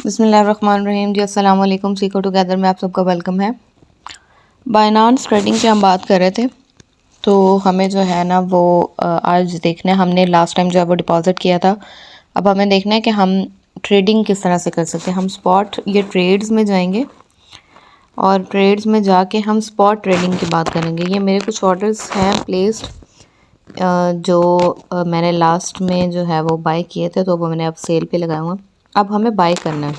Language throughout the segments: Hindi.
बिस्मिल्लाहिर्रहमानिर्रहीम जी, अस्सलाम वालेकुम। सीखो टुगेदर में आप सबका वेलकम है। बाइनांस ट्रेडिंग की हम बात कर रहे थे, तो हमें जो है ना वो आज देखना है। हमने लास्ट टाइम जो है वो डिपॉजिट किया था। अब हमें देखना है कि हम ट्रेडिंग किस तरह से कर सकते हैं। हम स्पॉट ये ट्रेड्स में जाएंगे और ट्रेड्स में जाके हम स्पॉट ट्रेडिंग की बात करेंगे। ये मेरे कुछ ऑर्डर्स हैं प्लेस्ड, जो मैंने लास्ट में जो है वो बाय किए थे, तो वो मैंने अब सेल पे लगाया हुआ। अब हमें बाय करना है।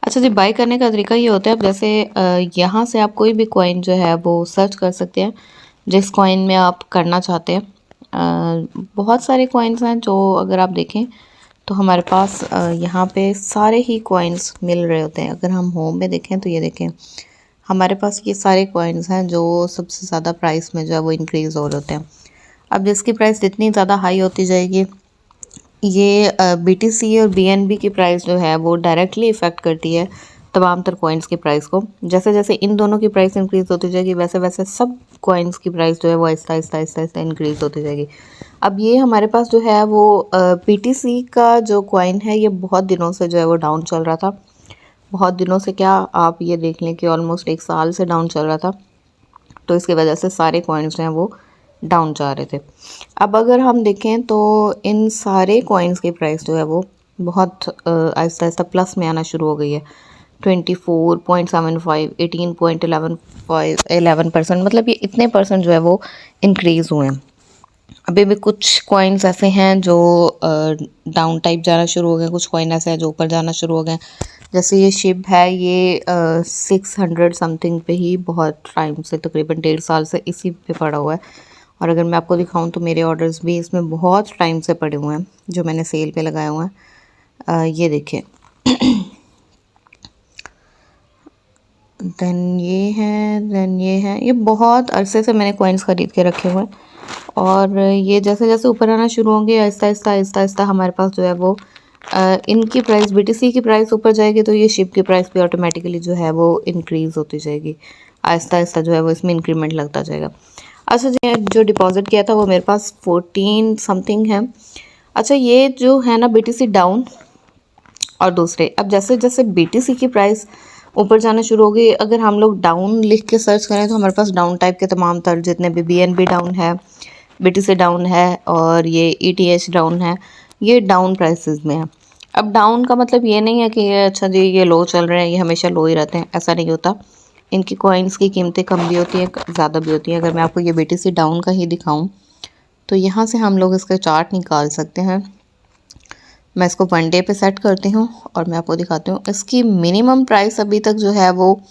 अच्छा जी, बाय करने का तरीका ये होता है, अब जैसे यहाँ से आप कोई भी कॉइन जो है वो सर्च कर सकते हैं जिस कॉइन में आप करना चाहते हैं। बहुत सारे कॉइन्स हैं जो अगर आप देखें तो हमारे पास यहाँ पे सारे ही कॉइन्स मिल रहे होते हैं। अगर हम होम में देखें तो ये देखें, हमारे पास ये सारे कॉइन्स हैं जो सबसे ज़्यादा प्राइस में जो है वो इंक्रीज़ हो रहे होते हैं। अब जिसकी प्राइस जितनी ज़्यादा हाई होती जाएगी, ये BTC और BNB की प्राइस जो है वो डायरेक्टली इफ़ेक्ट करती है तमाम तर कॉइन्स की प्राइस को। जैसे जैसे इन दोनों की प्राइस इंक्रीज़ होती जाएगी, वैसे वैसे सब कॉइन्स की प्राइस जो है वो आहिस्ता आहिस्ता आहिस्ता आहिस्ता इंक्रीज़ होती जाएगी। अब ये हमारे पास जो है वो BTC का जो कॉइन है, ये बहुत दिनों से जो है वो डाउन चल रहा था। बहुत दिनों से क्या, आप ये देख लें कि ऑलमोस्ट 1 साल से डाउन चल रहा था। तो इसकी वजह से सारे कॉइन्स जो हैं वो डाउन जा रहे थे। अब अगर हम देखें तो इन सारे कॉइन्स की प्राइस जो है वो बहुत आहिस्ता आहिस्ता प्लस में आना शुरू हो गई है। 24.75, 18.11%, मतलब ये इतने परसेंट जो है वो इंक्रीज़ हुए हैं। अभी भी कुछ कॉइन्स ऐसे हैं जो डाउन टाइप जाना शुरू हो गए, कुछ कॉइन ऐसे हैं जो ऊपर जाना शुरू हो गए। जैसे ये शिप है, ये 600 समथिंग पे ही बहुत टाइम से, तकरीबन 1.5 साल से इसी पे पड़ा हुआ है। और अगर मैं आपको दिखाऊं तो मेरे ऑर्डर्स भी इसमें बहुत टाइम से पड़े हुए हैं जो मैंने सेल पे लगाए हुए हैं। ये देखें देन ये है, ये बहुत अरसे से मैंने कॉइन्स ख़रीद के रखे हुए हैं। और ये जैसे जैसे ऊपर आना शुरू होंगे, आहिस्ता आहिस्ता आहिस्ता आहिस्ता हमारे पास जो है वो इनकी प्राइस, BTC की प्राइस ऊपर जाएगी तो ये शिप की प्राइस भी ऑटोमेटिकली जो है वो इंक्रीज़ होती जाएगी। आहिस्ता आहिस्ता जो है वो इसमें इंक्रीमेंट लगता जाएगा। अच्छा जी, जो डिपॉजिट किया था वो मेरे पास 14 समथिंग है। अच्छा, ये जो है ना BTC डाउन और दूसरे, अब जैसे जैसे BTC की प्राइस ऊपर जाना शुरू हो गई, अगर हम लोग डाउन लिख के सर्च करें तो हमारे पास डाउन टाइप के तमाम तर जितने भी BNB डाउन है, BTC डाउन है और ये ETH डाउन है, ये डाउन प्राइसेस में है। अब डाउन का मतलब ये नहीं है कि ये अच्छा जी ये लो चल रहे हैं, ये हमेशा लो ही रहते हैं, ऐसा नहीं होता। इनकी कॉइन्स की कीमतें कम भी होती हैं, ज़्यादा भी होती हैं। अगर मैं आपको ये BTC डाउन का ही दिखाऊं तो यहाँ से हम लोग इसका चार्ट निकाल सकते हैं। मैं इसको 1 डे पे सेट करती हूँ और मैं आपको दिखाती हूँ। इसकी मिनिमम प्राइस अभी तक जो है वो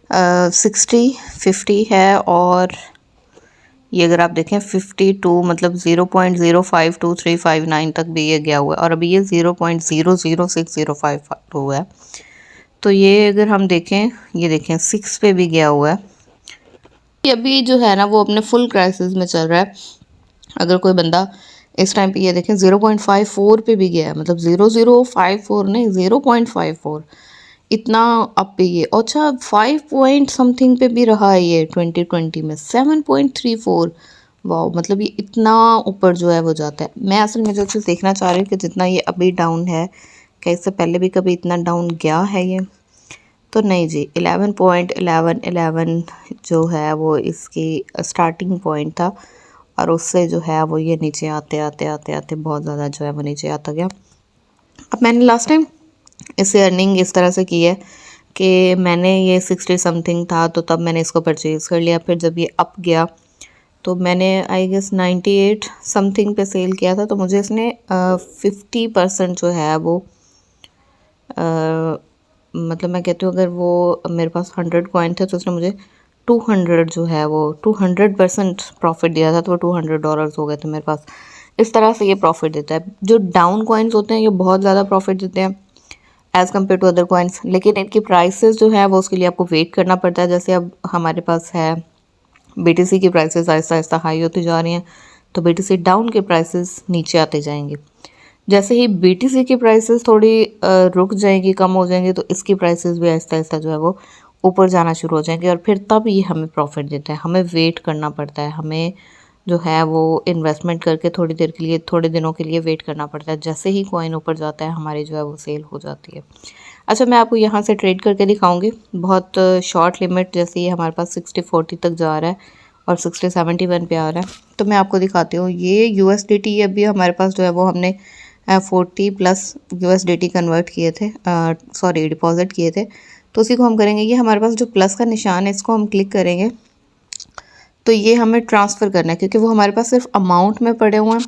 50 है, और ये अगर आप देखें 52, मतलब 0.052359 तक भी ये गया हुआ है, और अभी ये 0.006052 है। तो ये अगर हम देखें, ये देखें 6 पे भी गया हुआ है। ये अभी जो है ना वो अपने फुल क्राइसिस में चल रहा है। अगर कोई बंदा इस टाइम पे ये देखें 0.54 पे भी गया है, मतलब 0054 नहीं, 0.54, इतना अप पे ये। अच्छा, 5 पॉइंट समथिंग पे भी रहा है ये 2020 में 7.34। वाह, मतलब ये इतना ऊपर जो है वो जाता है। मैं असल में जो चीज़ देखना चाह रही हूँ कि जितना ये अभी डाउन है, क्या इससे पहले भी कभी इतना डाउन गया है ये? तो नहीं जी, 11.1111 जो है वो इसकी स्टार्टिंग पॉइंट था, और उससे जो है वो ये नीचे आते आते आते आते बहुत ज़्यादा जो है वो नीचे आता गया। अब मैंने लास्ट टाइम इसे अर्निंग इस तरह से की है कि मैंने ये 60 समथिंग था तो तब मैंने इसको परचेज़ कर लिया। फिर जब ये अप गया तो मैंने आई गेस 98 समथिंग पे सेल किया था, तो मुझे इसने 50% जो है वो मतलब मैं कहती हूँ, अगर वो मेरे पास 100 कॉइन थे तो उसने मुझे 200 जो है वो 200% प्रॉफिट दिया था, तो वो $200 हो गए थे मेरे पास। इस तरह से ये प्रॉफिट देता है। जो डाउन कॉइन्स होते हैं ये बहुत ज़्यादा प्रॉफिट देते हैं as compare to other coins, लेकिन इनकी प्राइसेस जो है वो उसके लिए आपको वेट करना पड़ता है। जैसे अब हमारे पास है BTC की प्राइसेस आहिस्ता आहिस्ता हाई होती जा रही हैं, तो BTC डाउन के प्राइसेस नीचे आते जाएंगे। जैसे ही BTC की प्राइसेस थोड़ी रुक जाएंगी, कम हो जाएंगी, तो इसकी प्राइसेस भी आहिस्ता आहिस्ता जो है वो ऊपर जाना शुरू हो जाएंगे, और फिर तब ये हमें प्रॉफिट देता है। हमें वेट करना पड़ता है, हमें जो है वो इन्वेस्टमेंट करके थोड़ी देर के लिए, थोड़े दिनों के लिए वेट करना पड़ता है। जैसे ही कॉइन ऊपर जाता है हमारी जो है वो सेल हो जाती है। अच्छा, मैं आपको यहाँ से ट्रेड करके दिखाऊंगी। बहुत शॉर्ट लिमिट, जैसे ये हमारे पास 60-40 तक जा रहा है और 60-71 पे आ रहा है। तो मैं आपको दिखाती हूँ। ये USDT अभी हमारे पास जो है वो हमने 40+ USDT कन्वर्ट किए थे, सॉरी डिपॉजिट किए थे। तो उसी को हम करेंगे। ये हमारे पास जो प्लस का निशान है इसको हम क्लिक करेंगे तो ये हमें ट्रांसफ़र करना है, क्योंकि वो हमारे पास सिर्फ अमाउंट में पड़े हुए हैं।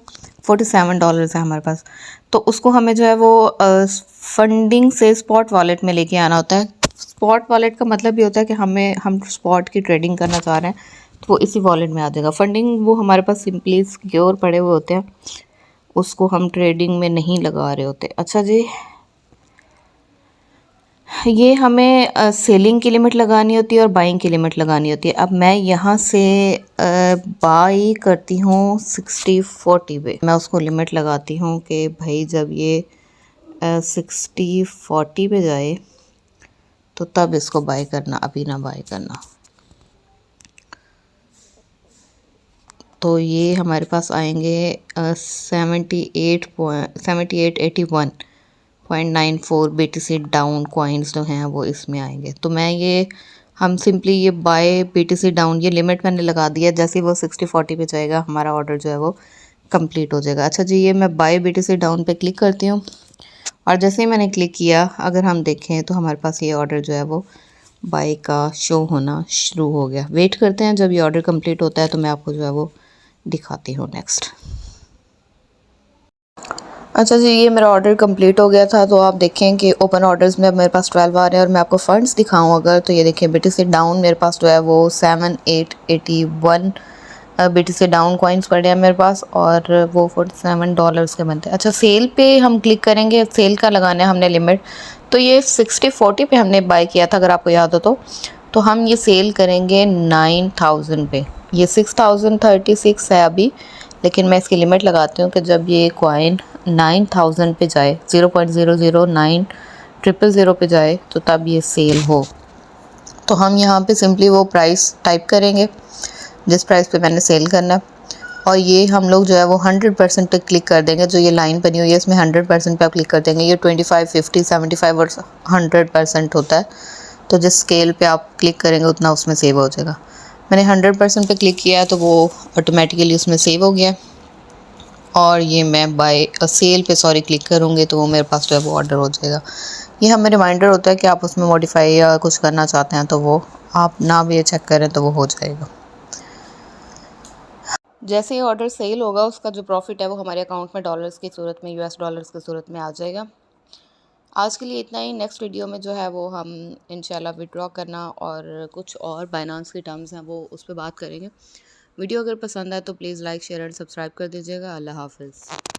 $47 है हमारे पास। तो उसको हमें जो है वो फंडिंग से स्पॉट वॉलेट में लेके आना होता है। स्पॉट वॉलेट का मतलब ये होता है कि हम स्पॉट की ट्रेडिंग करना चाह रहे हैं तो वो इसी वॉलेट में आ जाएगा। फंडिंग वो हमारे पास सिंपली सिक्योर पड़े हुए होते हैं, उसको हम ट्रेडिंग में नहीं लगा रहे होते। अच्छा जी, ये हमें सेलिंग की लिमिट लगानी होती है और बाइंग की लिमिट लगानी होती है। अब मैं यहाँ से बाई करती हूँ 60-40 पे। मैं उसको लिमिट लगाती हूँ कि भाई जब ये 60-40 पे जाए तो तब इसको बाई करना, अभी ना बाई करना। तो ये हमारे पास आएंगे 78.94 BTC डाउन कॉइन्स जो हैं वो इसमें आएंगे। तो मैं ये हम सिंपली ये बाय BTC डाउन, ये लिमिट मैंने लगा दिया। जैसे ही वो 60-40 पे जाएगा हमारा ऑर्डर जो है वो कंप्लीट हो जाएगा। अच्छा जी, ये मैं बाय BTC डाउन पे क्लिक करती हूँ और जैसे ही मैंने क्लिक किया, अगर हम देखें तो हमारे पास ये ऑर्डर जो है वो बाय का शो होना शुरू हो गया। वेट करते हैं, जब ये ऑर्डर कंप्लीट होता है तो मैं आपको जो है वो दिखाती हूँ नेक्स्ट। अच्छा जी, ये मेरा ऑर्डर कंप्लीट हो गया था। तो आप देखें कि ओपन ऑर्डर्स में अब मेरे पास 12 आ रहे हैं और मैं आपको फ़ंड्स दिखाऊं अगर, तो ये देखिए BTC डाउन मेरे पास जो है वो 7881 BTC डाउन कॉइन्स पड़े हैं मेरे पास और वो $47 के बनते हैं। अच्छा, सेल पे हम क्लिक करेंगे। सेल का लगाना है हमने लिमिट। तो ये 60-40 पे हमने बाय किया था, अगर आपको याद हो तो हम ये सेल करेंगे 9000 पे। ये 6036 है अभी, लेकिन मैं इसकी लिमिट लगाती हूँ कि जब ये कॉइन 9000 पे जाए, 0.009000 पे जाए तो तब ये सेल हो। तो हम यहाँ पे सिंपली वो प्राइस टाइप करेंगे जिस प्राइस पे मैंने सेल करना है और ये हम लोग जो है वो 100% पे क्लिक कर देंगे। जो ये लाइन बनी हुई है इसमें 100% पे आप क्लिक कर देंगे। ये 25, 50, 75 और 100% होता है। तो जिस स्केल पे आप क्लिक करेंगे उतना उसमें सेव हो जाएगा। मैंने 100% पे क्लिक किया तो वो ऑटोमेटिकली उसमें सेव हो गया। और ये मैं बाय सेल पे क्लिक करूँगी तो वो मेरे पास जो है वो ऑर्डर हो जाएगा। ये हमें रिमाइंडर होता है कि आप उसमें मॉडिफाई या कुछ करना चाहते हैं तो वो आप ना भी ये चेक करें तो वो हो जाएगा। जैसे ही ऑर्डर सेल होगा उसका जो प्रॉफिट है वो हमारे अकाउंट में डॉलर्स की सूरत में, US डॉलर्स की सूरत में आ जाएगा। आज के लिए इतना ही। नेक्स्ट वीडियो में जो है वो हम इंशाल्लाह विड्रॉ करना और कुछ और बाइनांस के टर्म्स हैं वो उस पर बात करेंगे। वीडियो अगर पसंद आए तो please like, share and subscribe कर दीजिएगा। अल्लाह हाफ़िज़।